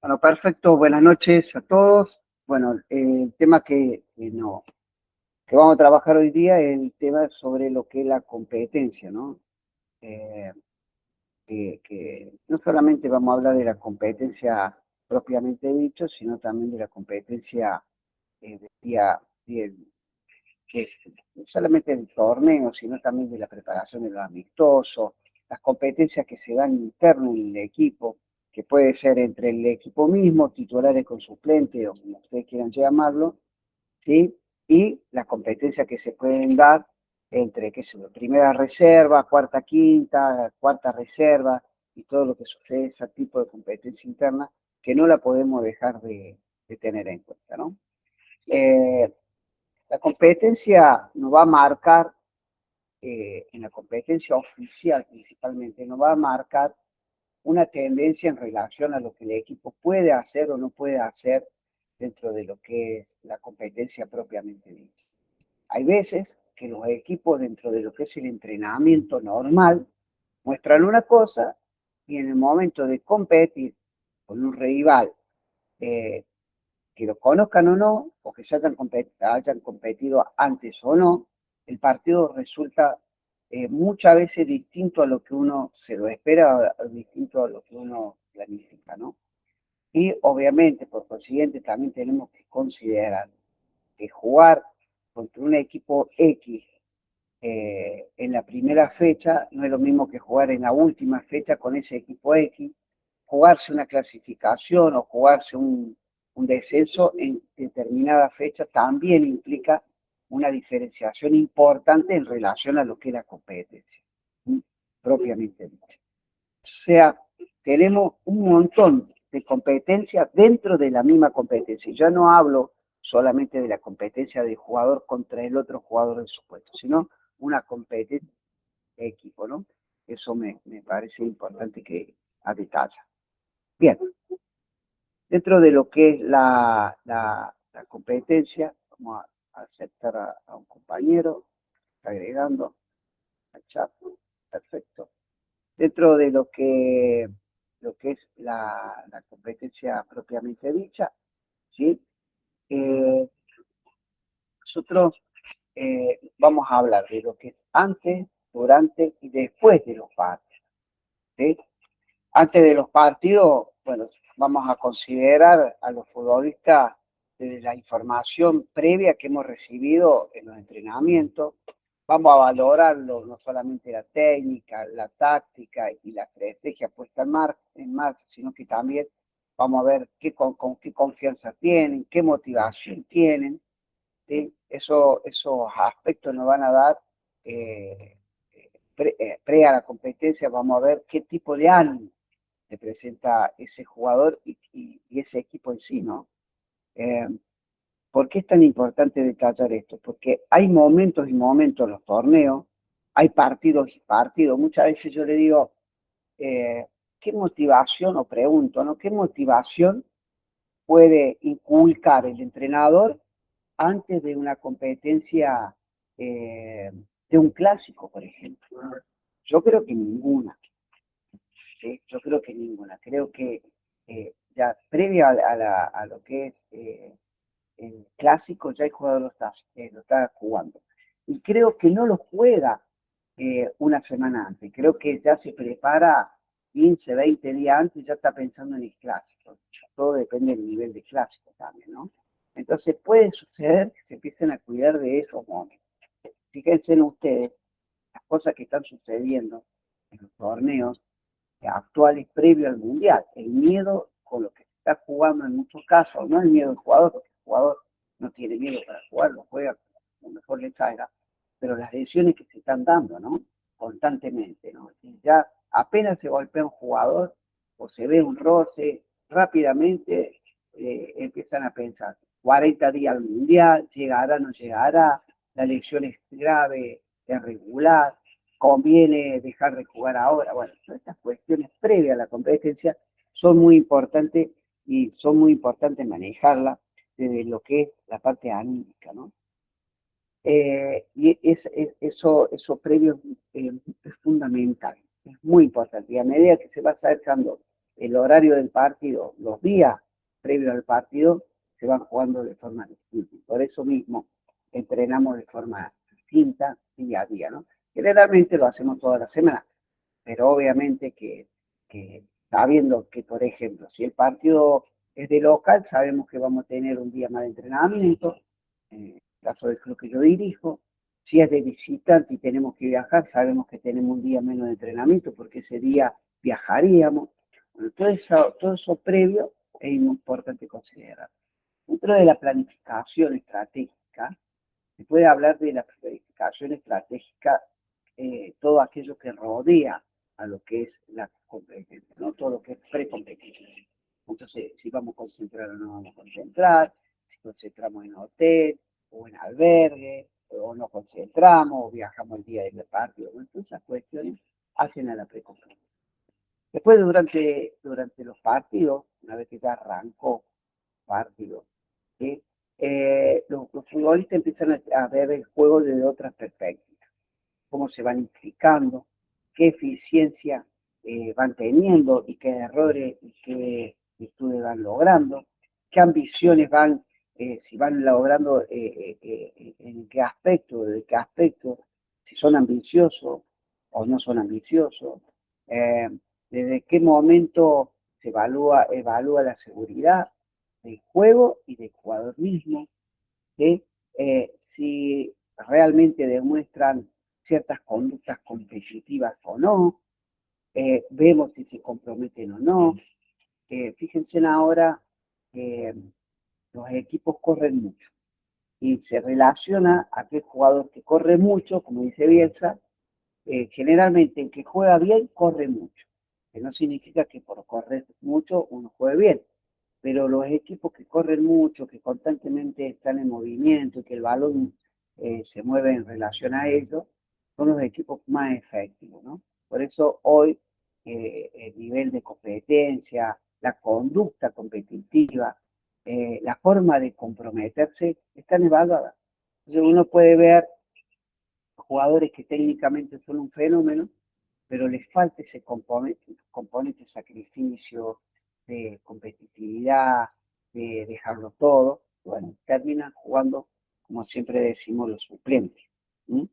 Bueno, perfecto. Buenas noches a todos. Bueno, el tema que vamos a trabajar hoy día es el tema sobre lo que es la competencia, ¿no? Eh, que no solamente vamos a hablar de la competencia propiamente dicho, sino también de la competencia del día, que no solamente del torneo, sino también de la preparación de los amistosos, las competencias que se dan interno en el equipo, que puede ser entre el equipo mismo, titulares con suplentes o como ustedes quieran llamarlo, ¿sí? Y las competencias que se pueden dar entre, qué sé yo, primera reserva, cuarta, quinta, cuarta reserva y todo lo que sucede, ese tipo de competencia interna, que no la podemos dejar de tener en cuenta, ¿no? Eh, la competencia nos va a marcar, en la competencia oficial principalmente, nos va a marcar una tendencia en relación a lo que el equipo puede hacer o no puede hacer dentro de lo que es la competencia propiamente dicha. Hay veces que los equipos dentro de lo que es el entrenamiento normal muestran una cosa y en el momento de competir con un rival, eh, que lo conozcan o no, o que se hayan competido antes o no, el partido resulta muchas veces distinto a lo que uno se lo espera, distinto a lo que uno planifica, ¿no? Y obviamente, por consiguiente, también tenemos que considerar que jugar contra un equipo X en la primera fecha no es lo mismo que jugar en la última fecha con ese equipo X, jugarse una clasificación o jugarse un descenso en determinada fecha también implica una diferenciación importante en relación a lo que es la competencia, ¿sí? Propiamente dicha. O sea, tenemos un montón de competencias dentro de la misma competencia. Yo no hablo solamente de la competencia del jugador contra el otro jugador de su puesto, sino una competencia de equipo, ¿no? Eso me parece importante que a detalle. Bien, dentro de lo que es la competencia, vamos a aceptar a un compañero, agregando al chat, perfecto. Dentro de lo que es la competencia propiamente dicha, ¿sí? Eh, nosotros vamos a hablar de lo que es antes, durante y después de los partidos, ¿sí? Antes de los partidos, bueno, vamos a considerar a los futbolistas desde la información previa que hemos recibido en los entrenamientos. Vamos a valorarlo, no solamente la técnica, la táctica y la estrategia puesta en marcha, sino que también vamos a ver con qué confianza tienen, qué motivación tienen, ¿sí? Esos aspectos nos van a dar, pre a la competencia, vamos a ver qué tipo de ánimo representa ese jugador y ese equipo en sí, ¿no? Eh, ¿Por qué es tan importante detallar esto? Porque hay momentos y momentos en los torneos, hay partidos y partidos. Muchas veces yo le digo, eh, ¿qué motivación, o pregunto, ¿no? ¿Qué motivación puede inculcar el entrenador antes de una competencia, de un clásico, por ejemplo? Yo creo que ninguna. ¿Sí? Yo creo que ninguna. Creo que ya previo a lo que es el clásico, ya el jugador lo está jugando. Y creo que no lo juega una semana antes. Creo que ya se prepara 15, 20 días antes y ya está pensando en el clásico. Todo depende del nivel de clásico también, ¿no? Entonces puede suceder que se empiecen a cuidar de esos momentos. Fíjense en ustedes las cosas que están sucediendo en los torneos actuales previo al Mundial. El miedo con lo que se está jugando en muchos casos, no el miedo del jugador, porque el jugador no tiene miedo para jugar, lo juega como mejor le caiga, pero las lesiones que se están dando, ¿no? Constantemente, ¿no? Y ya apenas se golpea un jugador o se ve un roce, rápidamente empiezan a pensar, 40 días al Mundial, llegará, no llegará, la lesión es grave, es regular, conviene dejar de jugar ahora. Bueno, todas estas cuestiones previas a la competencia son muy importantes y son muy importantes manejarlas desde lo que es la parte anímica, ¿no? Eso previo es fundamental, es muy importante. Y a medida que se va acercando el horario del partido, los días previos al partido, se van jugando de forma distinta. Por eso mismo entrenamos de forma distinta día a día, ¿no? Generalmente lo hacemos toda la semana, pero obviamente que sabiendo que, por ejemplo, si el partido es de local, sabemos que vamos a tener un día más de entrenamiento, en el caso del club que yo dirijo. Si es de visitante y tenemos que viajar, sabemos que tenemos un día menos de entrenamiento porque ese día viajaríamos. Bueno, todo eso previo es importante considerar. Dentro de la planificación estratégica, se puede hablar de la planificación estratégica, todo aquello que rodea a lo que es la competencia, ¿no? Todo lo que es precompetencia. Entonces, si vamos a concentrar o no vamos a concentrar, si concentramos en hotel o en albergue, o nos concentramos, o viajamos el día del partido. Bueno, todas esas cuestiones hacen a la precompetencia. Después, durante los partidos, una vez que ya arrancó el partido, ¿sí? Los futbolistas empiezan a ver el juego desde otras perspectivas, cómo se van implicando, qué eficiencia van teniendo y qué errores y qué virtudes van logrando, qué ambiciones van, si van logrando, en qué aspecto, de qué aspecto, si son ambiciosos o no son ambiciosos, eh, desde qué momento se evalúa la seguridad del juego y del jugador mismo, ¿sí? Si realmente demuestran ciertas conductas competitivas o no, vemos si se comprometen o no. Fíjense ahora que los equipos corren mucho y se relaciona a aquel jugador que corre mucho, como dice Bielsa, generalmente el que juega bien corre mucho, que no significa que por correr mucho uno juegue bien, pero los equipos que corren mucho, que constantemente están en movimiento, que el balón se mueve en relación a ellos, son los equipos más efectivos, ¿no? Por eso hoy el nivel de competencia, la conducta competitiva, la forma de comprometerse están evaluadas. Entonces uno puede ver jugadores que técnicamente son un fenómeno, pero les falta ese componente de sacrificio, de competitividad, de dejarlo todo. Bueno, terminan jugando, como siempre decimos, los suplentes. ¿Sí?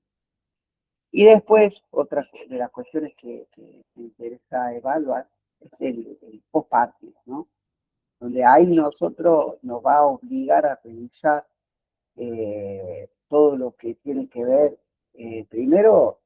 Y después, otra de las cuestiones que me interesa evaluar es el post-partido, ¿no? Donde ahí nosotros nos va a obligar a revisar todo lo que tiene que ver, primero,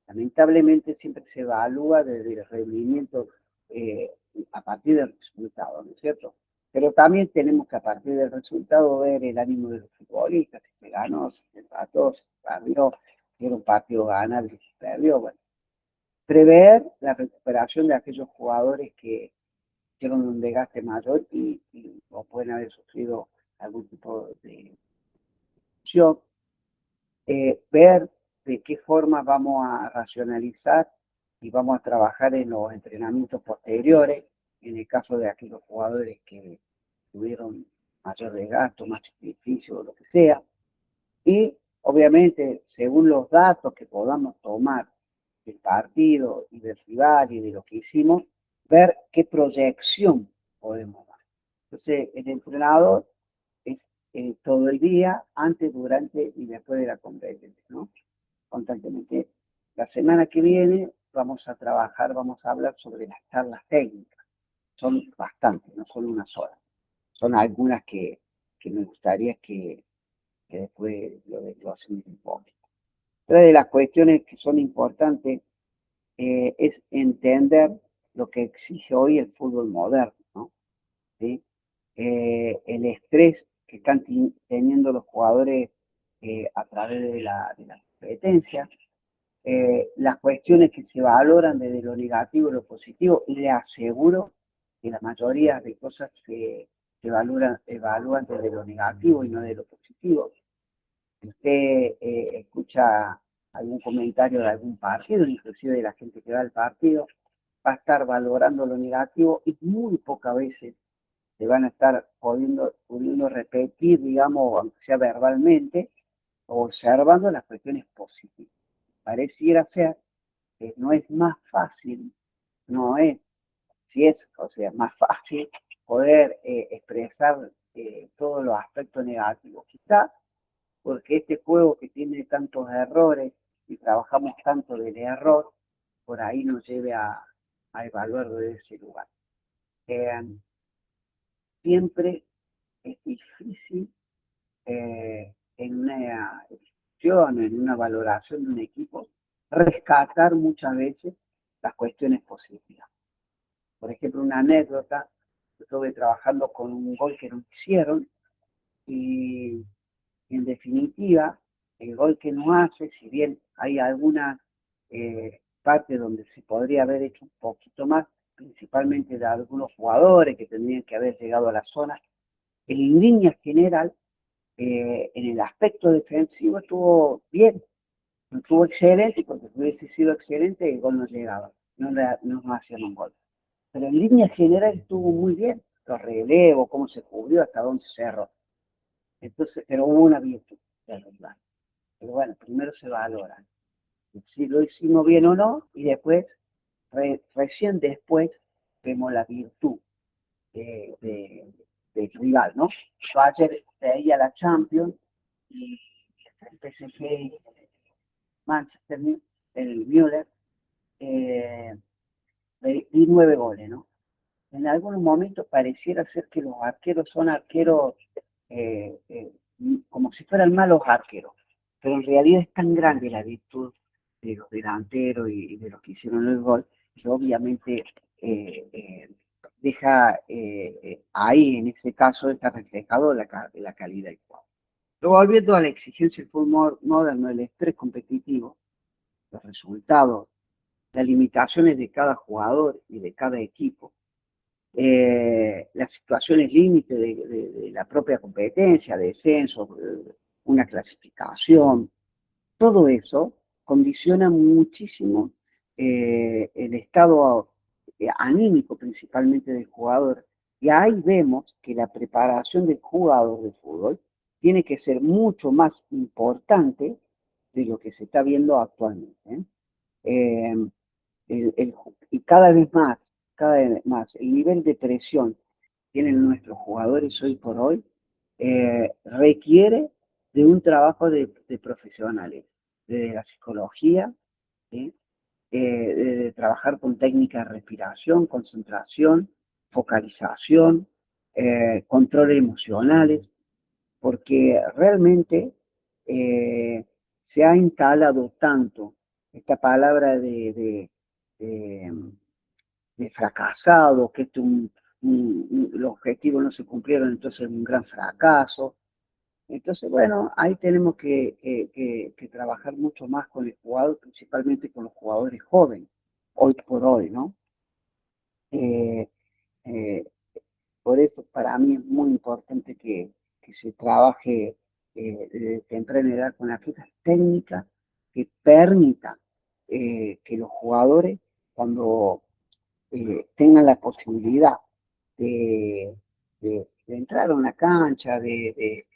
lamentablemente siempre se evalúa desde el rendimiento eh, a partir del resultado, ¿no es cierto? Pero también tenemos que a partir del resultado ver el ánimo de los futbolistas, si se ganó, si se empató, si se perdió, si era un partido ganable, si se perdió, bueno. Prever la recuperación de aquellos jugadores que hicieron un desgaste mayor y o pueden haber sufrido algún tipo de acción, ver de qué forma vamos a racionalizar y vamos a trabajar en los entrenamientos posteriores, en el caso de aquellos jugadores que tuvieron mayor desgasto, más sacrificio, lo que sea, y obviamente según los datos que podamos tomar del partido y del rival y de lo que hicimos, ver qué proyección podemos dar. Entonces, el entrenador es todo el día, antes, durante y después de la competencia, ¿no? Constantemente. La semana que viene vamos a trabajar, vamos a hablar sobre las charlas técnicas. Son bastantes, no son una sola. Son algunas que me gustaría que después lo hacemos un poco. Otra de las cuestiones que son importantes es entender lo que exige hoy el fútbol moderno, ¿no? ¿Sí? El estrés que están teniendo los jugadores a través de la competencia, las cuestiones que se valoran desde lo negativo y lo positivo, y le aseguro que la mayoría de cosas se evalúan desde lo negativo y no de lo positivo. Si usted escucha algún comentario de algún partido, inclusive de la gente que va al partido, va a estar valorando lo negativo y muy pocas veces se van a estar pudiendo repetir, digamos, aunque sea verbalmente, observando las cuestiones positivas. Pareciera ser que no es más fácil, no es sí es, o sea, más fácil poder expresar todos los aspectos negativos. Quizá porque este juego que tiene tantos errores y trabajamos tanto del error, por ahí nos lleve a evaluarlo de ese lugar. Eh, Siempre es difícil en una discusión, en una valoración de un equipo, rescatar muchas veces las cuestiones positivas. Por ejemplo, una anécdota, yo estuve trabajando con un gol que nos hicieron y en definitiva, el gol que nos hace, si bien hay alguna parte donde se podría haber hecho un poquito más, principalmente de algunos jugadores que tendrían que haber llegado a la zona, en línea general, en el aspecto defensivo estuvo bien, no estuvo excelente, porque si hubiese sido excelente, el gol no llegaba, no nos hacían un gol. Pero en línea general estuvo muy bien, los relevos, cómo se cubrió, hasta dónde se cerró. Entonces, pero hubo una virtud del rival. Pero bueno, primero se valora si lo hicimos bien o no, y después, recién después, vemos la virtud del rival, ¿no? Yo ayer veía la Champions y el PSG y Manchester, el Müller, eh, vi 9 goles, ¿no? En algunos momentos pareciera ser que los arqueros son arqueros eh, eh, como si fueran malos arqueros, pero en realidad es tan grande la virtud de los delanteros y de los que hicieron el gol, que obviamente deja ahí, en ese caso, está reflejado la calidad del juego. Luego, volviendo a la exigencia del fútbol moderno, el estrés competitivo, los resultados, las limitaciones de cada jugador y de cada equipo, las situaciones límite de la propia competencia, descenso, una clasificación, todo eso condiciona muchísimo el estado anímico principalmente del jugador. Y ahí vemos que la preparación del jugador de fútbol tiene que ser mucho más importante de lo que se está viendo actualmente. Eh, y cada vez más, el nivel de presión que tienen nuestros jugadores hoy por hoy requiere de un trabajo de profesionales, de la psicología, ¿sí? De trabajar con técnicas de respiración, concentración, focalización, control emocionales, porque realmente eh, se ha instalado tanto esta palabra de, de fracasado, que los objetivos no se cumplieron, entonces es un gran fracaso. Entonces, bueno, ahí tenemos que trabajar mucho más con el jugador, principalmente con los jugadores jóvenes, hoy por hoy, ¿no? Eh, eh, por eso para mí es muy importante que se trabaje desde temprana edad con aquellas técnicas que permitan que los jugadores, cuando tengan la posibilidad de, de entrar a una cancha, de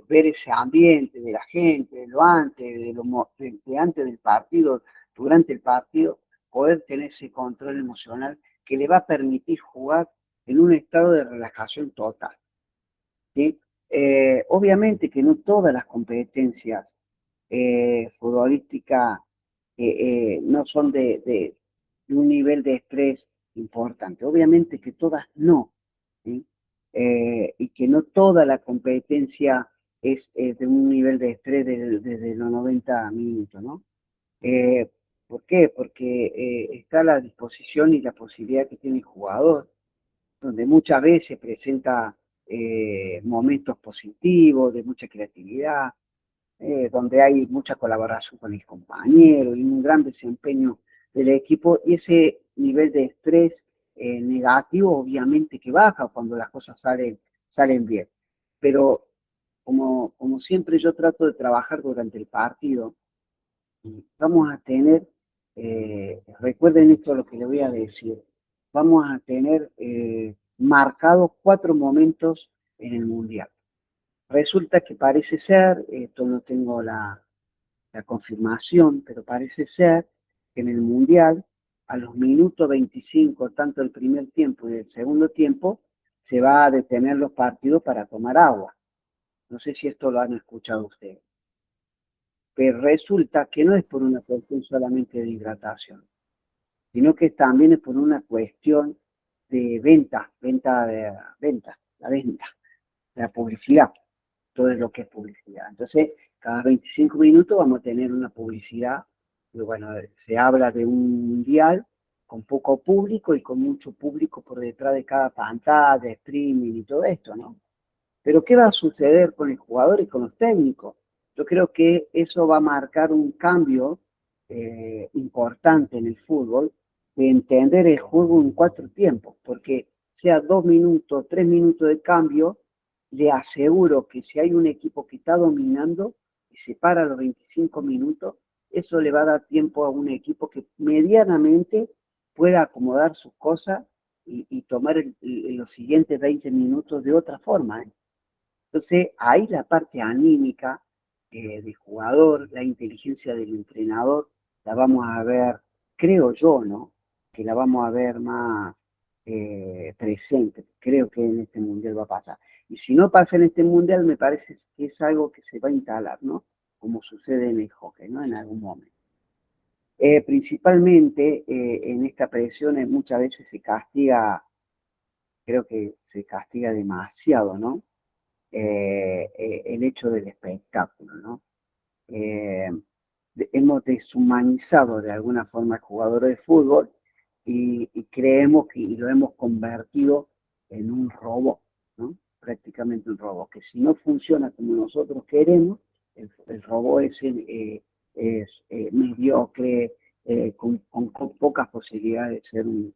ver ese ambiente de la gente, de lo antes, de antes del partido, durante el partido, poder tener ese control emocional que le va a permitir jugar en un estado de relajación total. ¿Sí? Obviamente que no todas las competencias futbolísticas no son de un nivel de estrés importante. Obviamente que todas no, ¿sí? Y que no toda la competencia es de un nivel de estrés desde los 90 minutos, ¿no? Eh, ¿Por qué? Porque está a la disposición y la posibilidad que tiene el jugador, donde muchas veces presenta momentos positivos, de mucha creatividad, donde hay mucha colaboración con el compañero y un gran desempeño del equipo, y ese nivel de estrés negativo obviamente que baja cuando las cosas salen bien. Pero como siempre yo trato de trabajar durante el partido, vamos a tener, recuerden esto lo que le voy a decir, vamos a tener marcados 4 momentos en el Mundial. Resulta que parece ser, esto no tengo la confirmación, pero parece ser que en el Mundial a los minutos 25, tanto el primer tiempo y el segundo tiempo, se va a detener los partidos para tomar agua. No sé si esto lo han escuchado ustedes. Pero resulta que no es por una cuestión solamente de hidratación, sino que también es por una cuestión de la venta, la publicidad, todo lo que es publicidad. Entonces, cada 25 minutos vamos a tener una publicidad, y bueno, se habla de un mundial con poco público y con mucho público por detrás de cada pantalla, streaming y todo esto, ¿no? Pero ¿qué va a suceder con el jugador y con los técnicos? Yo creo que eso va a marcar un cambio importante en el fútbol, de entender el juego en 4 tiempos, porque sea 2 minutos, 3 minutos de cambio, le aseguro que si hay un equipo que está dominando y se para a los 25 minutos, eso le va a dar tiempo a un equipo que medianamente pueda acomodar sus cosas y tomar los siguientes 20 minutos de otra forma. Entonces, ahí la parte anímica del jugador, la inteligencia del entrenador, la vamos a ver, creo yo, ¿no? Que la vamos a ver más presente. Creo que en este mundial va a pasar. Y si no pasa en este mundial, me parece que es algo que se va a instalar, ¿no? Como sucede en el hockey, ¿no? En algún momento. Principalmente en esta presión muchas veces se castiga, creo que se castiga demasiado, ¿no? El hecho del espectáculo, ¿no? Hemos deshumanizado de alguna forma al jugador de fútbol y creemos que y lo hemos convertido en un robot, ¿no? Prácticamente un robot, que si no funciona como nosotros queremos, el robot es mediocre, con pocas posibilidades de ser un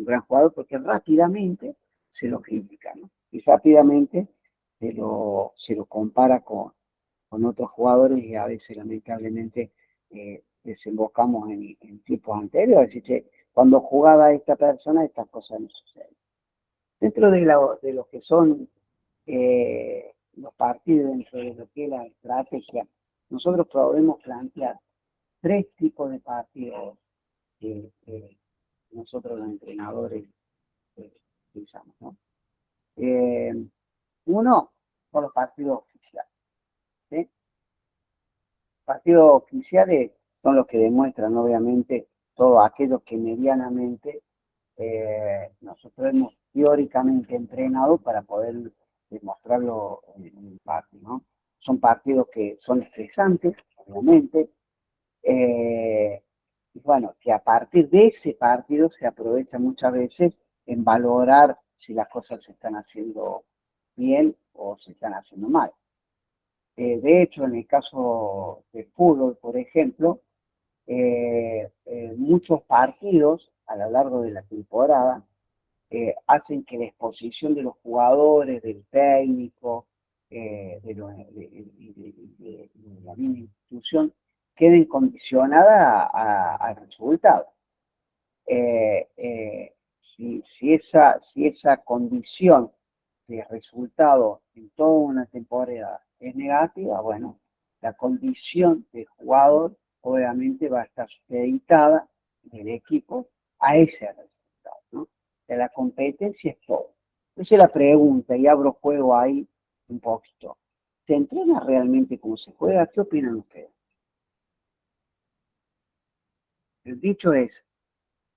gran jugador, porque rápidamente se lo critica, ¿no? Y rápidamente se lo compara con otros jugadores y a veces lamentablemente desembocamos en tiempos anteriores, así que cuando jugaba esta persona estas cosas no suceden. Dentro de lo que son los partidos, dentro de lo que es la estrategia, nosotros podemos plantear 3 tipos de partidos que nosotros los entrenadores utilizamos, ¿no? Uno son los partidos oficiales. ¿Sí? Partidos oficiales son los que demuestran, obviamente, todos aquellos que medianamente nosotros hemos teóricamente entrenado para poder demostrarlo en el partido, ¿no? Son partidos que son estresantes, obviamente, y bueno, que a partir de ese partido se aprovecha muchas veces en valorar si las cosas se están haciendo bien o se están haciendo mal. De hecho, en el caso de fútbol, por ejemplo, muchos partidos a lo largo de la temporada hacen que la exposición de los jugadores, del técnico, de la misma institución, queden condicionadas al resultado. Si esa condición de resultado en toda una temporada es negativa, bueno, la condición del jugador obviamente va a estar supeditada del equipo a ese resultado, ¿no? De la competencia es todo. Esa es la pregunta y abro juego ahí un poquito. ¿Se entrena realmente como se juega? ¿Qué opinan ustedes? El dicho es,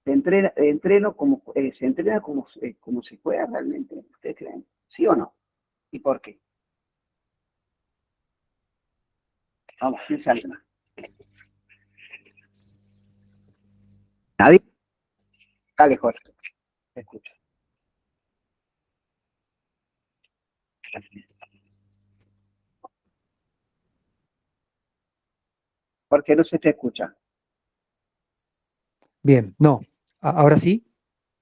¿se entrena como se juega realmente? ¿Ustedes creen? ¿Sí o no? ¿Y por qué? Vamos, ¿quién sale más? ¿Nadie? Dale, Jorge, te escucho. Porque no se te escucha. Bien, no. ¿Ahora sí?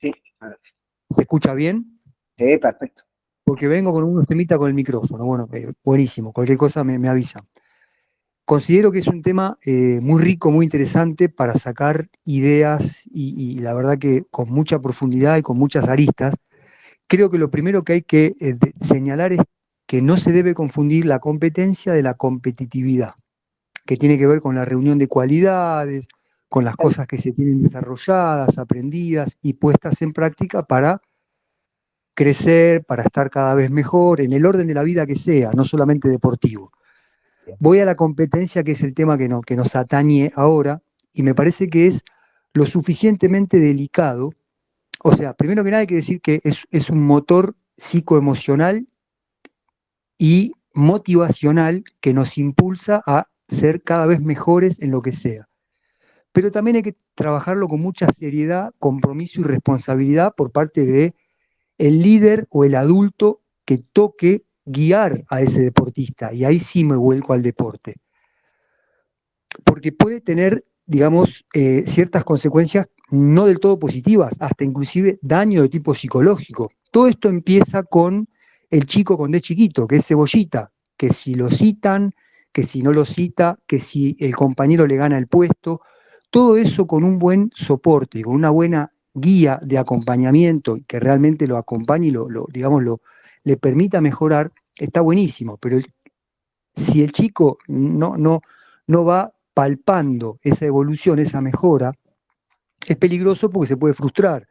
Sí, ahora sí. ¿Se escucha bien? Sí, perfecto. Porque vengo con unos temitas con el micrófono. Bueno, buenísimo. Cualquier cosa me avisa. Considero que es un tema muy rico, muy interesante para sacar ideas y la verdad que con mucha profundidad y con muchas aristas. Creo que lo primero que hay que señalar es que no se debe confundir la competencia de la competitividad, que tiene que ver con la reunión de cualidades, con las cosas que se tienen desarrolladas, aprendidas y puestas en práctica para crecer, para estar cada vez mejor, en el orden de la vida que sea, no solamente deportivo. Voy a la competencia, que es el tema que nos atañe ahora, y me parece que es lo suficientemente delicado. O sea, primero que nada hay que decir que es un motor psicoemocional y motivacional que nos impulsa a ser cada vez mejores en lo que sea. Pero también hay que trabajarlo con mucha seriedad, compromiso y responsabilidad por parte de el líder o el adulto que toque guiar a ese deportista. Y ahí sí me vuelco al deporte. Porque puede tener, digamos, ciertas consecuencias no del todo positivas, hasta inclusive daño de tipo psicológico. Todo esto empieza con el chico con de chiquito, que es cebollita, que si lo citan, que si no lo cita, que si el compañero le gana el puesto, todo eso con un buen soporte, con una buena guía de acompañamiento que realmente lo acompañe y digamos, le permita mejorar, está buenísimo, pero si el chico no va palpando esa evolución, esa mejora, es peligroso porque se puede frustrar,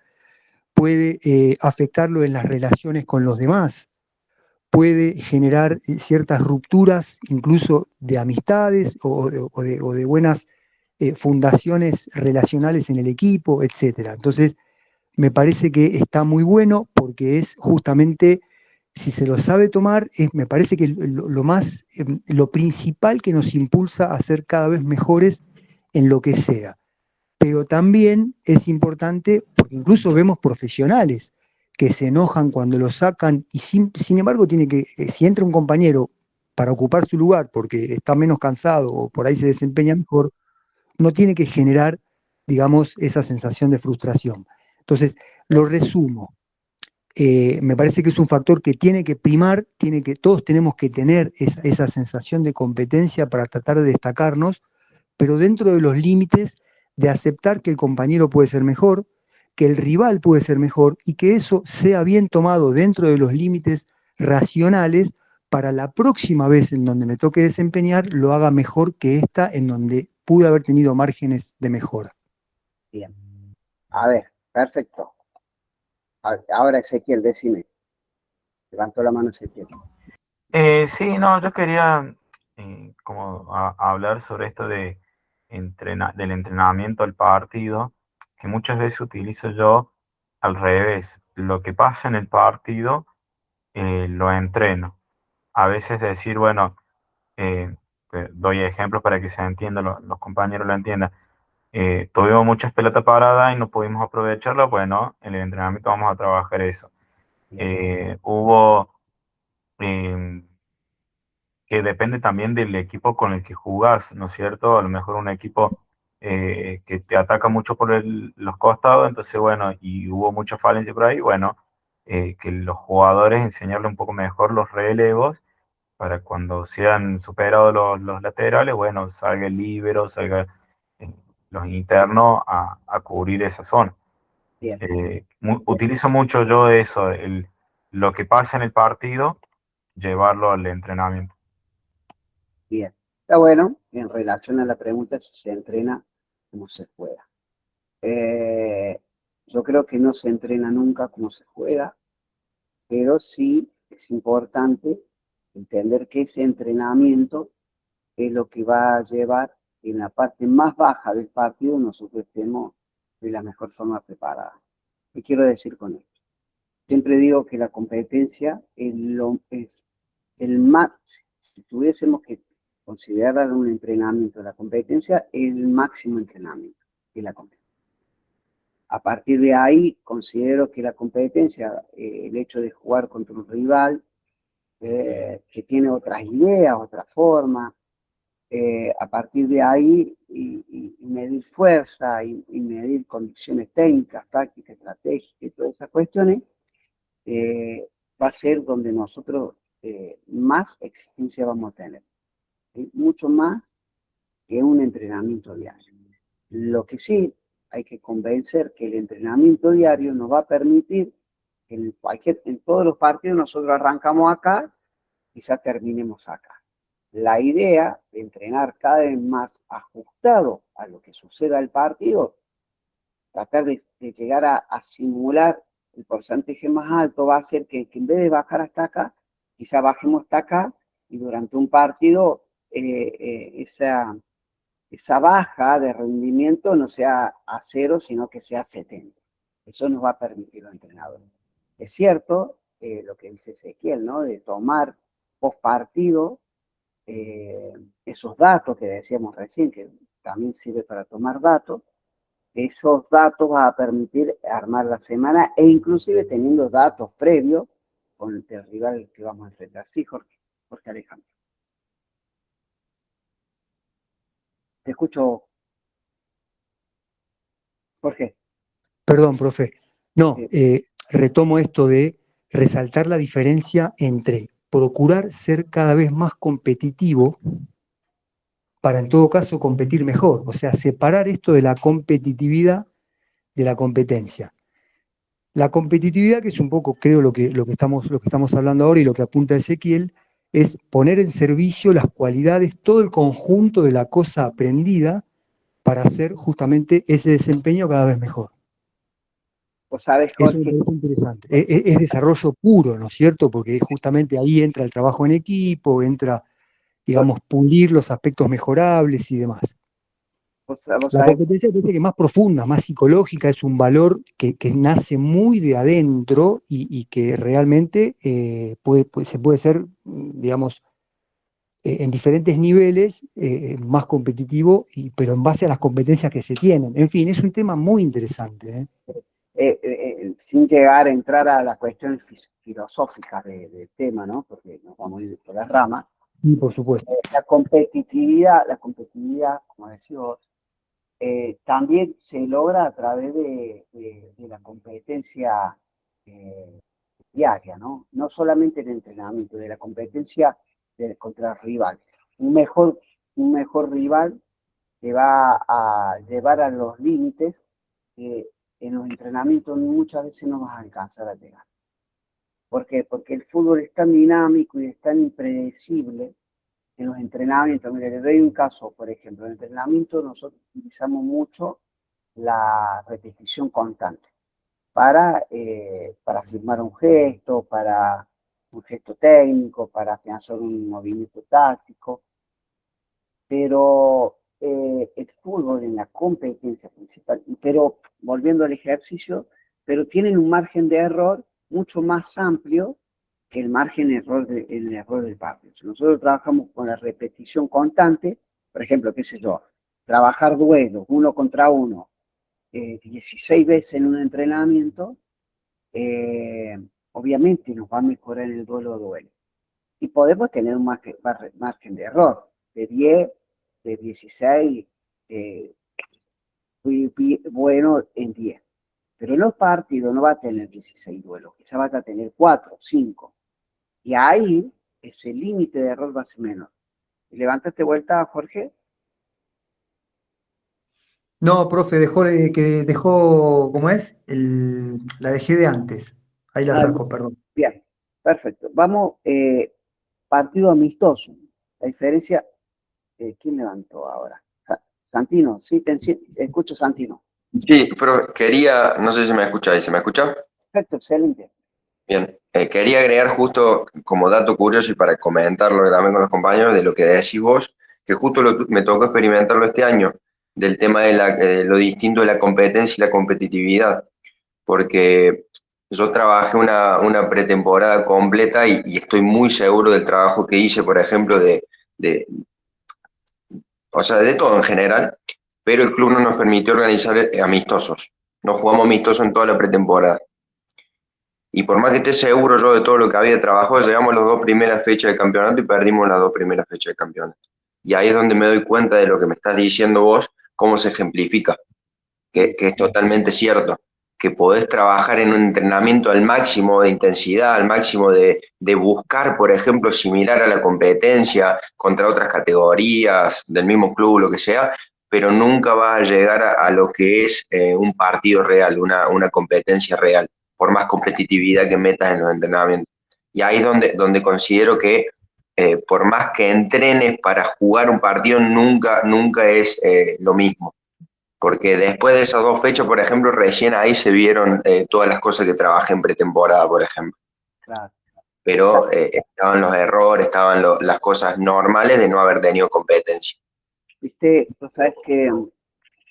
puede afectarlo en las relaciones con los demás, puede generar ciertas rupturas incluso de amistades o de buenas fundaciones relacionales en el equipo, etc. Entonces, me parece que está muy bueno porque es justamente, si se lo sabe tomar, me parece que lo principal que nos impulsa a ser cada vez mejores en lo que sea. Pero también es importante, porque incluso vemos profesionales que se enojan cuando lo sacan y sin embargo si entra un compañero para ocupar su lugar porque está menos cansado o por ahí se desempeña mejor, no tiene que generar, digamos, esa sensación de frustración. Entonces, lo resumo. Me parece que es un factor que tiene que primar, todos tenemos que tener esa sensación de competencia para tratar de destacarnos, pero dentro de los límites de aceptar que el compañero puede ser mejor, que el rival puede ser mejor y que eso sea bien tomado dentro de los límites racionales para la próxima vez en donde me toque desempeñar lo haga mejor que esta en donde pude haber tenido márgenes de mejora. Bien. A ver, perfecto. Ahora Ezequiel, decime. Levantó la mano Ezequiel. Sí, no, yo quería hablar sobre esto del entrenamiento al partido, que muchas veces utilizo yo al revés. Lo que pasa en el partido lo entreno. A veces decir, bueno, doy ejemplos para que se entienda, los compañeros lo entiendan. Tuvimos muchas pelotas paradas y no pudimos aprovecharlas. Bueno, en el entrenamiento vamos a trabajar eso. Hubo eh, que depende también del equipo con el que jugás, ¿no es cierto? A lo mejor un equipo que te ataca mucho por los costados, entonces, bueno, y hubo mucha falencia por ahí, bueno, que los jugadores enseñarle un poco mejor los relevos para cuando sean superados los laterales, bueno, salga el líbero, salga eh, los internos a cubrir esa zona. Bien, Utilizo mucho yo eso, lo que pasa en el partido, llevarlo al entrenamiento. bien. Está bueno en relación a la pregunta si se entrena como se juega. Yo creo que no se entrena nunca como se juega, pero sí es importante entender que ese entrenamiento es lo que va a llevar en la parte más baja del partido nosotros estemos de la mejor forma preparados. ¿Qué quiero decir con esto? Siempre digo que la competencia es el más, si tuviésemos que considerar un entrenamiento de la competencia, el máximo entrenamiento de la competencia. A partir de ahí, considero que la competencia, el hecho de jugar contra un rival que tiene otras ideas, otra forma, a partir de ahí y medir fuerza y medir condiciones técnicas, tácticas, estratégicas y todas esas cuestiones, va a ser donde nosotros más exigencia vamos a tener, ¿sí? Mucho más que un entrenamiento diario. Lo que sí hay que convencer que el entrenamiento diario nos va a permitir que en todos los partidos nosotros arrancamos acá y ya terminemos acá. la idea de entrenar cada vez más ajustado a lo que suceda al partido, tratar de llegar a simular el porcentaje más alto, va a hacer que en vez de bajar hasta acá, quizá bajemos hasta acá y durante un partido esa baja de rendimiento no sea a 0, sino que sea 70. Eso nos va a permitir los entrenadores. Es cierto lo que dice Ezequiel, ¿no? De tomar post partido esos datos que decíamos recién, que también sirve para tomar datos. Esos datos van a permitir armar la semana e inclusive teniendo datos previos con el rival que vamos a enfrentar. Sí, Jorge Alejandro. Te escucho, Jorge. Perdón, profe. No, Sí. retomo esto de resaltar la diferencia entre procurar ser cada vez más competitivo para en todo caso competir mejor. O sea, separar esto de la competitividad de la competencia. La competitividad, que es un poco, creo, lo que estamos hablando ahora y lo que apunta Ezequiel, es poner en servicio las cualidades, todo el conjunto de la cosa aprendida para hacer justamente ese desempeño cada vez mejor. Vos sabés, Eso me Jorge, parece interesante. Es desarrollo puro, ¿no es cierto? Porque justamente ahí entra el trabajo en equipo, entra, digamos, pulir los aspectos mejorables y demás. vos La sabés, competencia parece que más profunda, más psicológica, es un valor que nace muy de adentro y que realmente se puede ser, digamos, en diferentes niveles más competitivo, pero en base a las competencias que se tienen. En fin, es un tema muy interesante, ¿eh? sin llegar a entrar a las cuestiones filosóficas del tema, ¿no? Porque nos vamos a ir por las ramas. Y por supuesto. La competitividad, como decís vos, también se logra a través de la competencia eh, diaria, ¿no? No solamente el entrenamiento, de la competencia contra el rival. Un mejor, un mejor rival te va a llevar a los límites que en los entrenamientos muchas veces no vas a alcanzar a llegar. ¿Por qué? Porque el fútbol es tan dinámico y es tan impredecible en los entrenamientos. Mire, les doy un caso, por ejemplo, en el entrenamiento nosotros utilizamos mucho la repetición constante para firmar un gesto, para un gesto técnico, para afianzar un movimiento táctico, pero el fútbol en la competencia principal, pero volviendo al ejercicio, pero tienen un margen de error mucho más amplio que el margen de error, el error del partido. Si nosotros trabajamos con la repetición constante, por ejemplo, qué sé yo, trabajar duelos 1 contra 1, 16 veces en un entrenamiento, obviamente nos va a mejorar en el duelo. Y podemos tener un margen de error de 10, de 16, fui bueno en 10. Pero en los partidos no va a tener 16 duelos, quizás va a tener 4, 5. Y ahí ese límite de error va a ser menor. ¿Levantaste vuelta, Jorge? No, profe, dejó, ¿cómo es? La dejé de antes. Ahí la Ah, saco, perdón. bien, perfecto. Vamos, partido amistoso. La diferencia, ¿quién levantó ahora? Santino, sí, escucho Santino. Sí, pero quería, no sé si me escucháis, ¿se me escucha? Perfecto, excelente. Bien, quería agregar justo como dato curioso y para comentarlo también con los compañeros de lo que decís vos, que justo me tocó experimentarlo este año, del tema de lo distinto de la competencia y la competitividad, porque yo trabajé una pretemporada completa y estoy muy seguro del trabajo que hice, por ejemplo, de, o sea, de todo en general, pero el club no nos permitió organizar amistosos. No jugamos amistosos en toda la pretemporada. Y por más que esté seguro yo de todo lo que había trabajado, llegamos a las 2 primeras fechas de campeonato y perdimos las 2 primeras fechas de campeonato. Y ahí es donde me doy cuenta de lo que me estás diciendo vos, cómo se ejemplifica, que es totalmente cierto, que podés trabajar en un entrenamiento al máximo de intensidad, al máximo de buscar, por ejemplo, similar a la competencia contra otras categorías del mismo club, lo que sea, pero nunca vas a llegar a lo que es un partido real, una competencia real, por más competitividad que metas en los entrenamientos. Y ahí es donde considero que por más que entrenes para jugar un partido, nunca es lo mismo. Porque después de esas 2 fechas, por ejemplo, recién ahí se vieron todas las cosas que trabajé en pretemporada, por ejemplo. Claro. Pero estaban los errores, estaban las cosas normales de no haber tenido competencia. Viste, tú sabes que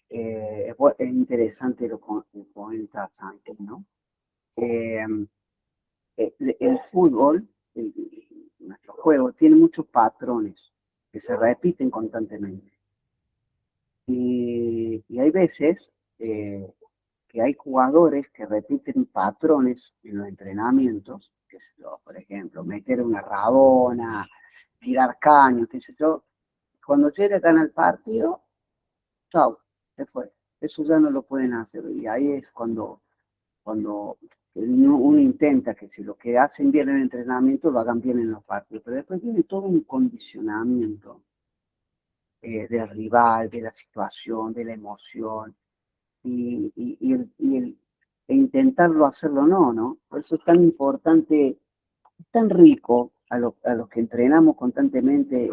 es interesante lo que comentas antes, ¿no? Eh, el fútbol, nuestro juego, tiene muchos patrones que se repiten constantemente. Y hay veces que hay jugadores que repiten patrones en los entrenamientos, que sé yo, por ejemplo, meter una rabona, tirar caños, qué sé yo. Cuando llegan al partido, chau, se fue. Eso ya no lo pueden hacer. Y ahí es cuando uno intenta que si lo que hacen bien en el entrenamiento lo hagan bien en los partidos. Pero después viene todo un condicionamiento del rival, de la situación, de la emoción. E intentarlo hacerlo no. Por eso es tan importante, es tan rico a los que entrenamos constantemente,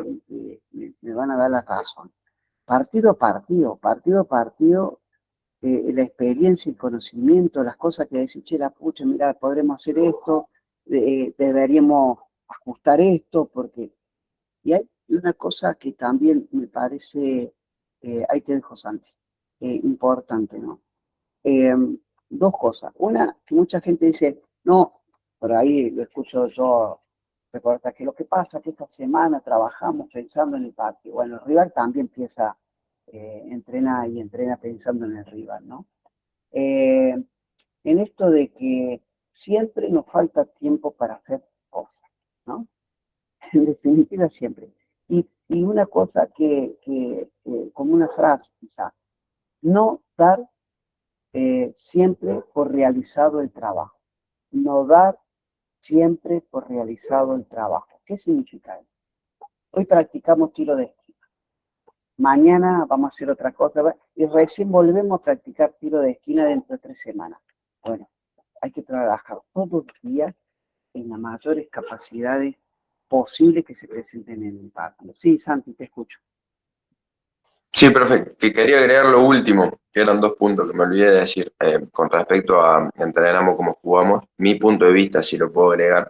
me van a dar la razón. Partido a partido, la experiencia, el conocimiento, las cosas que decís, che, la pucha, mira, podremos hacer esto, deberíamos ajustar esto, porque... Y hay una cosa que también me parece, ahí te dejo, Santi, importante, ¿no? Eh, Dos cosas. Una, que mucha gente dice, no, por ahí lo escucho yo, recuerda que lo que pasa es que esta semana trabajamos pensando en el partido. Bueno, el rival también empieza, entrena y entrena pensando en el rival, ¿no? En esto de que siempre nos falta tiempo para hacer cosas, ¿no? En definitiva, siempre. Y una cosa como una frase, quizá, no dar siempre por realizado el trabajo. No dar siempre por realizado el trabajo. ¿Qué significa eso? Hoy practicamos tiro de esquina. Mañana vamos a hacer otra cosa. Y recién volvemos a practicar tiro de esquina dentro de 3 semanas. Bueno, hay que trabajar todos los días en las mayores capacidades posibles que se presenten en el partido. Sí, Santi, te escucho. Sí, perfecto. Que quería agregar lo último, que eran 2 puntos que me olvidé de decir, con respecto a entrenamos como jugamos. Mi punto de vista, si lo puedo agregar,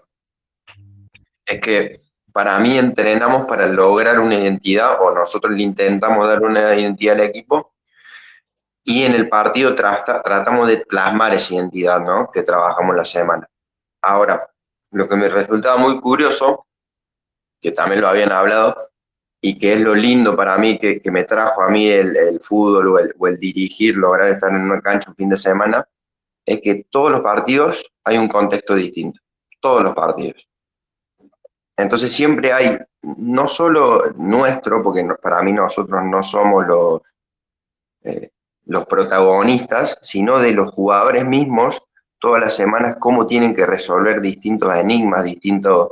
es que para mí entrenamos para lograr una identidad, o nosotros le intentamos dar una identidad al equipo, y en el partido tratamos de plasmar esa identidad, ¿no? Que trabajamos la semana. Ahora, lo que me resultaba muy curioso, que también lo habían hablado, y que es lo lindo para mí, que me trajo a mí el fútbol o el dirigir, lograr estar en una cancha un fin de semana, es que todos los partidos hay un contexto distinto, todos los partidos. Entonces siempre hay, no solo nuestro, porque para mí nosotros no somos eh, los protagonistas, sino de los jugadores mismos, todas las semanas, cómo tienen que resolver distintos enigmas, distintos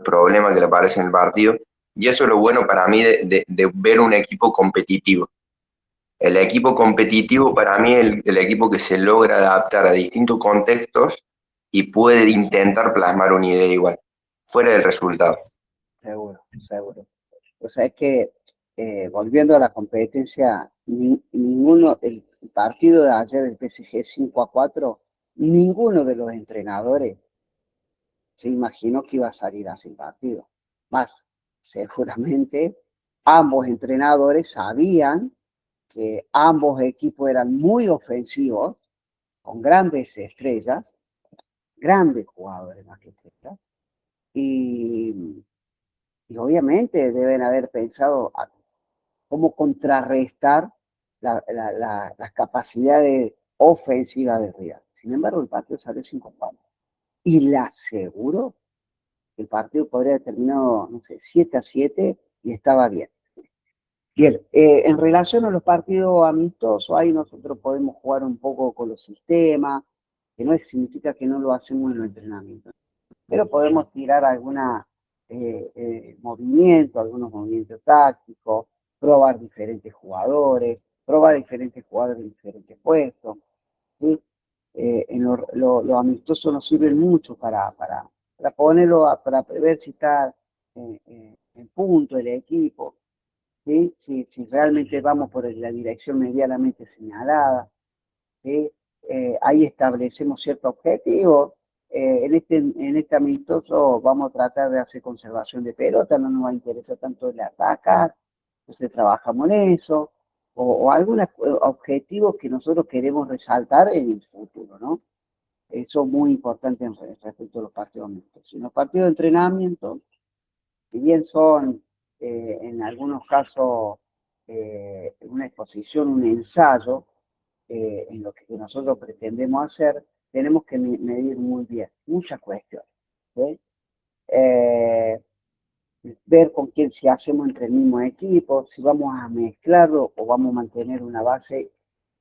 problemas que le aparecen en el partido. Y eso es lo bueno para mí de ver un equipo competitivo. El equipo competitivo para mí es el equipo que se logra adaptar a distintos contextos y puede intentar plasmar una idea igual, fuera del resultado. Seguro, seguro. O sea, es que volviendo a la competencia, ninguno, el partido de ayer del PSG 5-4, ninguno de los entrenadores se imaginó que iba a salir así el partido. Más, seguramente ambos entrenadores sabían que ambos equipos eran muy ofensivos, con grandes estrellas, grandes jugadores más que estrellas, y obviamente deben haber pensado cómo contrarrestar las capacidades ofensivas de Real. Sin embargo, el partido salió 5-4. Y le aseguro que el partido podría haber terminado, no sé, 7-7 y estaba bien. Bien, en relación a los partidos amistosos, ahí nosotros podemos jugar un poco con los sistemas, que no significa que no lo hacemos en los entrenamientos, pero podemos tirar algunos movimientos tácticos, probar diferentes jugadores en diferentes puestos, ¿sí? Los amistosos nos sirven mucho para ponerlo, para ver si está en punto el equipo, ¿sí? Si realmente vamos por la dirección medianamente señalada, ¿sí? Ahí establecemos ciertos objetivos. En este amistoso vamos a tratar de hacer conservación de pelota, no nos va a interesar tanto el atacar, entonces trabajamos en eso, o algunos objetivos que nosotros queremos resaltar en el futuro, ¿no? Eso es muy importante respecto a los partidos amistosos. En los partidos de entrenamiento, si bien son en algunos casos una exposición, un ensayo, en lo que nosotros pretendemos hacer, tenemos que medir muy bien muchas cuestiones. ¿Sí? Ver con quién, si hacemos entre el mismo equipo, si vamos a mezclarlo o vamos a mantener una base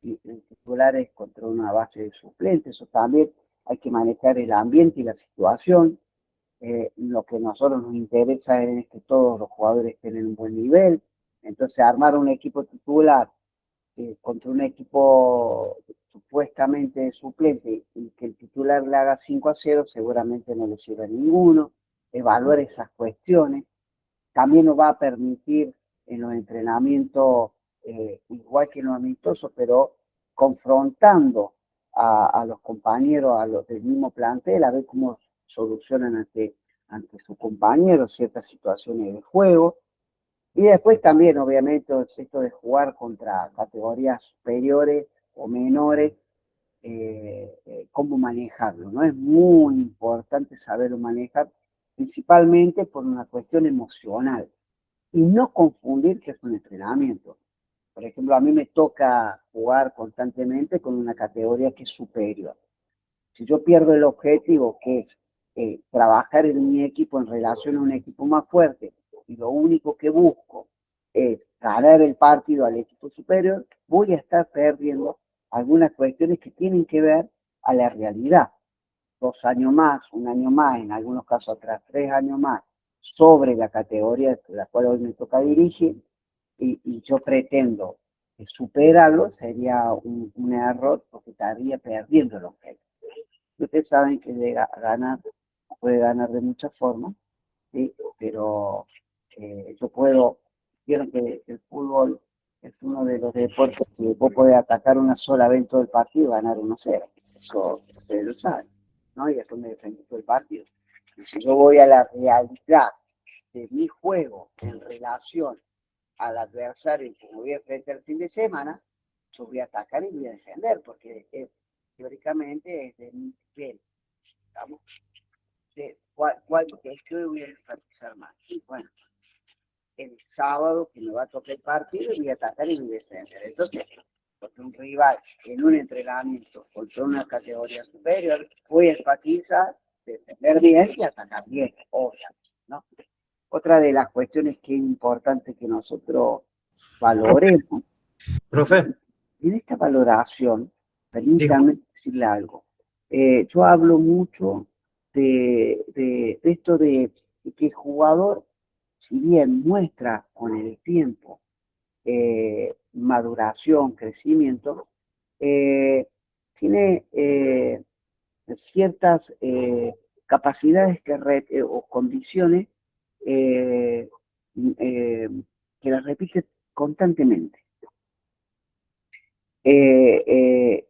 de titulares contra una base de suplentes. Eso también hay que manejar el ambiente y la situación. Lo que a nosotros nos interesa es que todos los jugadores tengan un buen nivel. Entonces, armar un equipo titular contra un equipo supuestamente suplente y que el titular le haga 5-0, seguramente no le sirve a ninguno. Evaluar esas cuestiones. También nos va a permitir en los entrenamientos, igual que en los amistosos, pero confrontando a los compañeros, a los del mismo plantel, a ver cómo solucionan ante sus compañeros ciertas situaciones de juego. Y después también, obviamente, esto de jugar contra categorías superiores o menores, cómo manejarlo, ¿no? Es muy importante saberlo manejar, principalmente por una cuestión emocional. Y no confundir que es un entrenamiento. Por ejemplo, a mí me toca jugar constantemente con una categoría que es superior. Si yo pierdo el objetivo, que es trabajar en mi equipo en relación a un equipo más fuerte, y lo único que busco es ganar el partido al equipo superior, voy a estar perdiendo algunas cuestiones que tienen que ver a la realidad. 2 años más, 1 año más, en algunos casos atrás 3 años más, sobre la categoría de la cual hoy me toca dirigir, y yo pretendo superarlo, sería un error porque estaría perdiendo el objetivo. Ustedes saben que ganar, puede ganar de muchas formas, ¿sí? Pero vieron que el fútbol es uno de los deportes que vos podés atacar una sola vez en todo el partido y ganar 1-0. Eso ustedes lo saben, ¿no? Y eso me defendió todo el partido. Y si yo voy a la realidad de mi juego en relación al adversario que me voy a enfrentar el fin de semana, yo voy a atacar y voy a defender, porque teóricamente es de mi nivel. ¿Estamos? ¿Cuál es que hoy voy a enfatizar más? Y bueno, el sábado que me va a tocar el partido voy a atacar y voy a defender. Entonces, contra un rival en un entrenamiento, contra una categoría superior, voy a enfatizar, defender bien y atacar bien, obviamente, ¿no? Otra de las cuestiones que es importante que nosotros valoremos, Profe, en esta valoración, permítanme decirle algo. Yo hablo mucho de esto de que el jugador, si bien muestra con el tiempo maduración, crecimiento, tiene ciertas capacidades o condiciones eh, que las repite constantemente.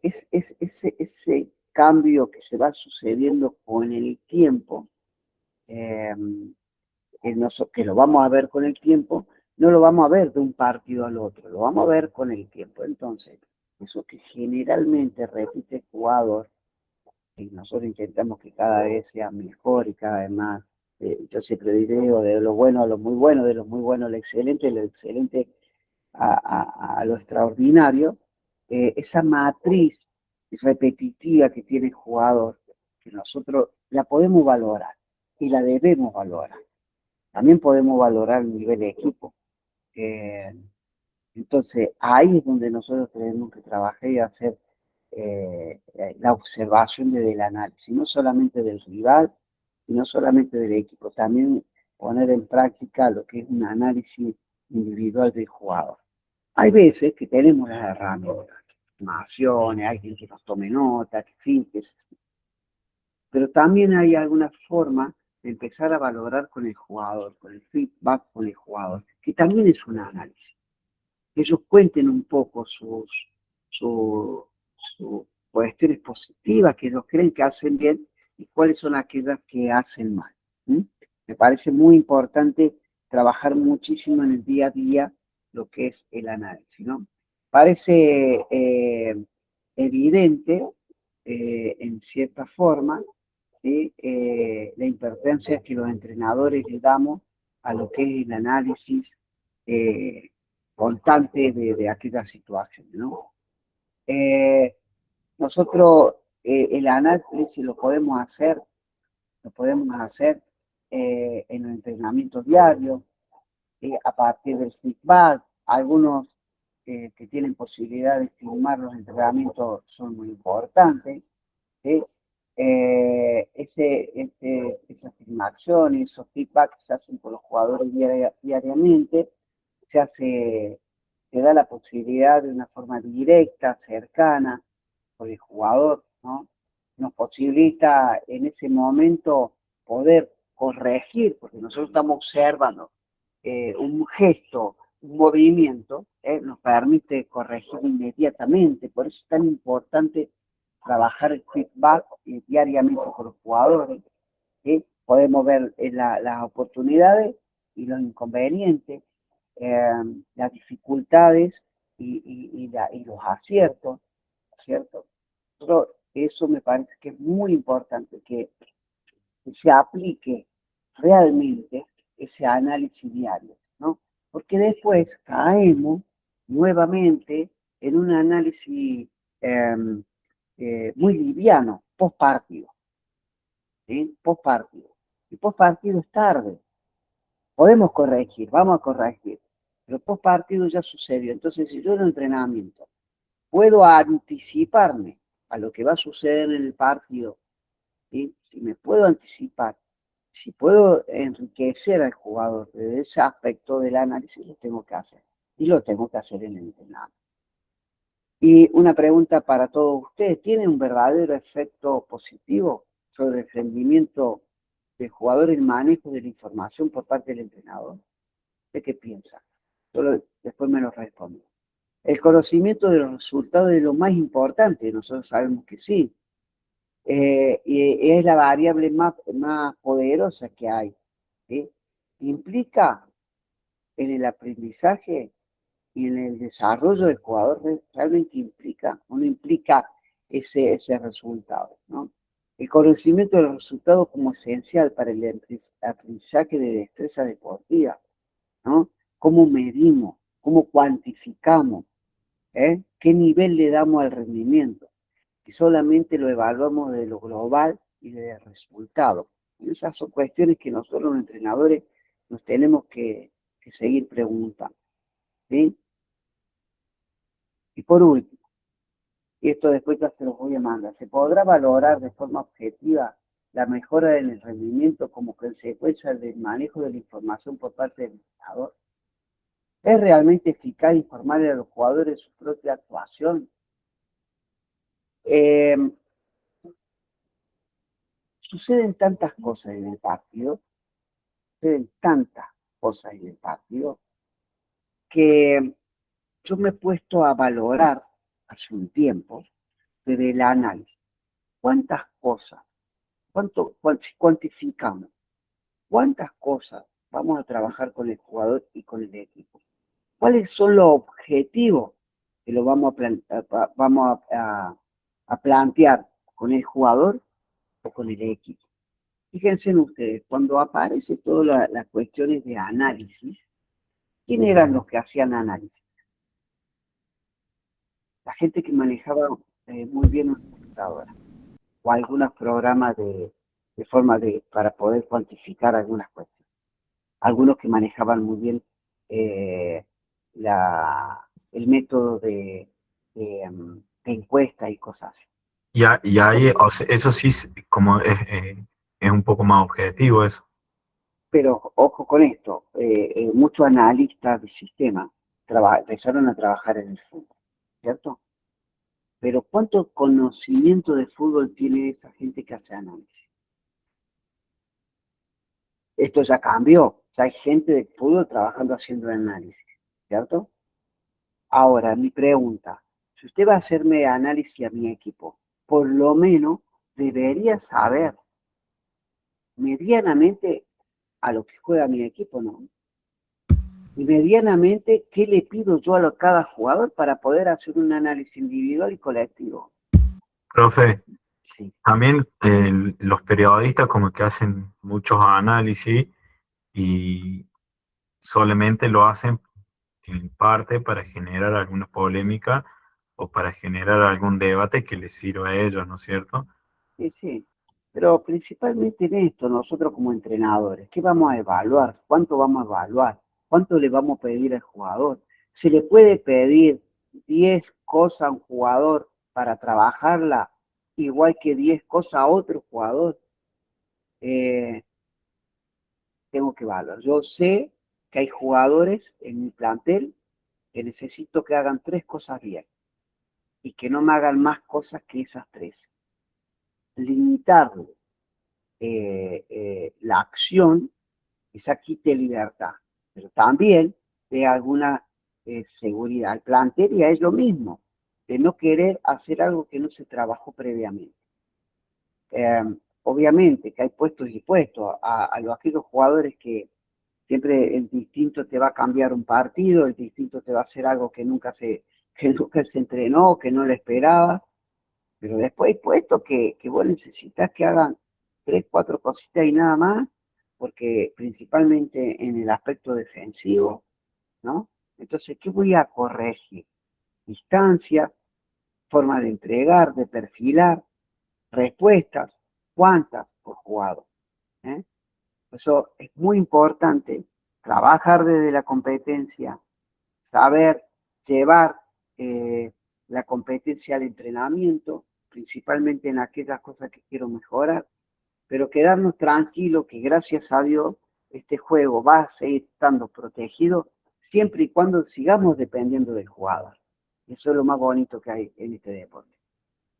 Ese cambio que se va sucediendo con el tiempo, que lo vamos a ver con el tiempo, no lo vamos a ver de un partido al otro, lo vamos a ver con el tiempo. Entonces, eso que generalmente repite el jugador, y nosotros intentamos que cada vez sea mejor y cada vez más, yo siempre digo, de lo bueno a lo muy bueno, de lo muy bueno a lo excelente, de lo excelente a lo extraordinario, esa matriz repetitiva que tiene el jugador, que nosotros la podemos valorar y la debemos valorar. También podemos valorar el nivel de equipo. Entonces, ahí es donde nosotros tenemos que trabajar y hacer la observación desde el análisis, no solamente del rival y no solamente del equipo, también poner en práctica lo que es un análisis individual del jugador. Hay veces que tenemos las herramientas, informaciones, hay quien que nos tome nota, pero también hay alguna forma de empezar a valorar con el jugador, con el feedback con el jugador, que también es un análisis. Que ellos cuenten un poco sus cuestiones positivas que ellos creen que hacen bien y cuáles son aquellas que hacen mal. ¿Sí? Me parece muy importante trabajar muchísimo en el día a día lo que es el análisis, ¿no? Parece evidente, en cierta forma, ¿sí? La importancia que los entrenadores le damos a lo que es el análisis constante de aquellas situaciones, ¿no? Nosotros el análisis lo podemos hacer en los entrenamientos diarios, a partir del feedback. Algunos que tienen posibilidad de filmar los entrenamientos son muy importantes. ¿Sí? Esas filmaciones, esos feedbacks se hacen por los jugadores diariamente, se da la posibilidad de una forma directa, cercana, por el jugador, ¿no? Nos posibilita en ese momento poder corregir, porque nosotros estamos observando un gesto, un movimiento, nos permite corregir inmediatamente. Por eso es tan importante trabajar el feedback diariamente con los jugadores. ¿Sí? Podemos ver las oportunidades y los inconvenientes, las dificultades y los aciertos, ¿cierto? Pero eso me parece que es muy importante, que se aplique realmente ese análisis diario, ¿no? Porque después caemos nuevamente en un análisis muy liviano, post partido, ¿sí? Post partido. Y post partido es tarde. Podemos corregir, vamos a corregir, pero post partido ya sucedió. Entonces, si yo en el entrenamiento puedo anticiparme a lo que va a suceder en el partido, ¿sí? Si me puedo anticipar, si puedo enriquecer al jugador desde ese aspecto del análisis, lo tengo que hacer. Y lo tengo que hacer en el entrenamiento. Y una pregunta para todos ustedes: ¿tiene un verdadero efecto positivo sobre el rendimiento del jugador el manejo de la información por parte del entrenador? ¿De qué piensa? Solo después me lo respondo. El conocimiento de los resultados es lo más importante, nosotros sabemos que sí. Y es la variable más poderosa que hay. ¿Sí? Implica en el aprendizaje y en el desarrollo del jugador, realmente implica o no implica ese resultado, ¿no? El conocimiento de los resultados como esencial para el aprendizaje de destreza deportiva, ¿no? ¿Cómo medimos? ¿Cómo cuantificamos? ¿Qué nivel le damos al rendimiento? Y solamente lo evaluamos de lo global y de resultado. Y esas son cuestiones que nosotros los entrenadores nos tenemos que seguir preguntando, ¿sí? Y por último, y esto después ya se los voy a mandar, ¿se podrá valorar de forma objetiva la mejora en el rendimiento como consecuencia del manejo de la información por parte del entrenador? ¿Es realmente eficaz informarle a los jugadores de su propia actuación? Suceden tantas cosas en el partido, que yo me he puesto a valorar hace un tiempo desde el análisis. ¿Cuántas cosas? Si cuantificamos, ¿cuántas cosas vamos a trabajar con el jugador y con el equipo? ¿Cuáles son los objetivos que lo vamos a plantear con el jugador o con el equipo? Fíjense en ustedes, cuando aparecen todas las cuestiones de análisis, ¿quién eran los que hacían análisis? La gente que manejaba muy bien una computadora o algunos programas para poder cuantificar algunas cuestiones. Algunos que manejaban muy bien el método de encuesta y cosas así. Y ahí, o sea, eso sí, como es un poco más objetivo eso. Pero ojo con esto, muchos analistas del sistema empezaron a trabajar en el fútbol, ¿cierto? Pero ¿cuánto conocimiento de fútbol tiene esa gente que hace análisis? Esto ya cambió, ya hay gente de fútbol trabajando haciendo análisis, ¿cierto? Ahora, mi pregunta, si usted va a hacerme análisis a mi equipo, por lo menos debería saber medianamente a lo que juega mi equipo, ¿no? Y medianamente qué le pido yo a cada jugador para poder hacer un análisis individual y colectivo. Profe, Sí, también los periodistas como que hacen muchos análisis y solamente lo hacen en parte para generar alguna polémica o para generar algún debate que les sirva a ellos, ¿no es cierto? sí, sí. Pero principalmente en esto, nosotros como entrenadores, ¿qué vamos a evaluar? ¿Cuánto vamos a evaluar? ¿Cuánto le vamos a pedir al jugador? ¿Se le puede pedir 10 cosas a un jugador para trabajarla igual que 10 cosas a otro jugador? Eh, Tengo que evaluar. Yo sé que hay jugadores en mi plantel que necesito que hagan 3 cosas bien y que no me hagan más cosas que esas 3. Limitarle la acción, esa quite libertad, pero también de alguna seguridad. El plantel ya es lo mismo, de no querer hacer algo que no se trabajó previamente. Eh, Obviamente que hay puestos y puestos a aquellos jugadores que siempre el distinto te va a cambiar un partido, el distinto te va a hacer algo que nunca se entrenó, que no le esperaba, pero después hay puestos que vos necesitas que hagan 3, 4 cositas y nada más, porque principalmente en el aspecto defensivo, ¿no? Entonces, ¿qué voy a corregir? Distancia, forma de entregar, de perfilar, respuestas, cuántas por jugador, ¿eh? Eso es muy importante, trabajar desde la competencia, saber llevar la competencia al entrenamiento, principalmente en aquellas cosas que quiero mejorar, pero quedarnos tranquilos que gracias a Dios este juego va a seguir estando protegido siempre y cuando sigamos dependiendo del jugador. Eso es lo más bonito que hay en este deporte.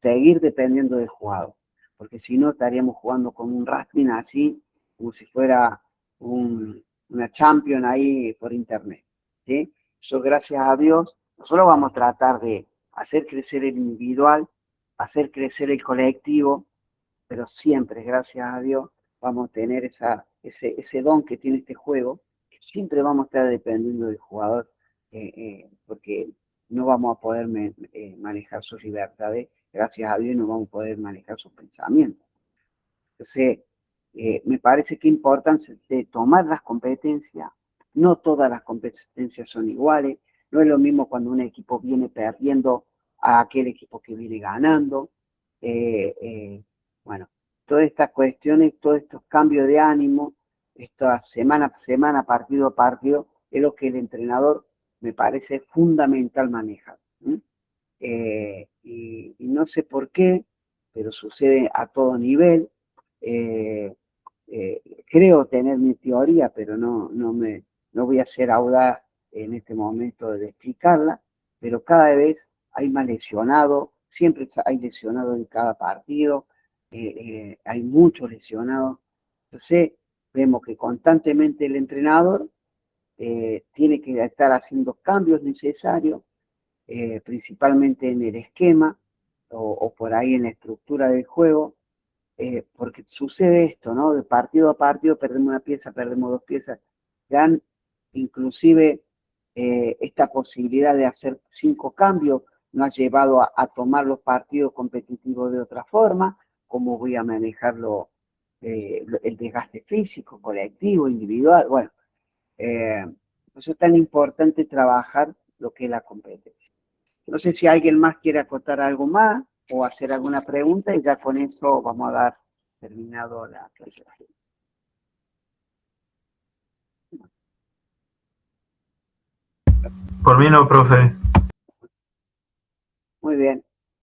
Seguir dependiendo del jugador, porque si no estaríamos jugando con un Racing así, como si fuera una Champion ahí por internet, ¿sí? Eso gracias a Dios, nosotros vamos a tratar de hacer crecer el individual, hacer crecer el colectivo, pero siempre, gracias a Dios, vamos a tener ese don que tiene este juego, que siempre vamos a estar dependiendo del jugador, porque no vamos a poder manejar sus libertades, gracias a Dios no vamos a poder manejar sus pensamientos. Entonces, me parece que es importante tomar las competencias, no todas las competencias son iguales, no es lo mismo cuando un equipo viene perdiendo a aquel equipo que viene ganando. Bueno, todas estas cuestiones, todos estos cambios de ánimo, esta semana a semana, partido a partido, es lo que el entrenador me parece fundamental manejar. Y no sé por qué, pero sucede a todo nivel. Eh, Creo tener mi teoría, pero no voy a ser audaz en este momento de explicarla, pero cada vez hay más lesionados, siempre hay lesionados en cada partido, hay muchos lesionados. Entonces, vemos que constantemente el entrenador tiene que estar haciendo cambios necesarios, principalmente en el esquema o por ahí en la estructura del juego, porque sucede esto, ¿no? De partido a partido perdemos una pieza, perdemos 2 piezas. Dan inclusive esta posibilidad de hacer 5 cambios nos ha llevado a tomar los partidos competitivos de otra forma, cómo voy a manejarlo, el desgaste físico, colectivo, individual. Bueno, por eso es tan importante trabajar lo que es la competencia. No sé si alguien más quiere acotar algo más o hacer alguna pregunta y ya con eso vamos a dar terminado la clase. Por mí no, profe. Muy bien.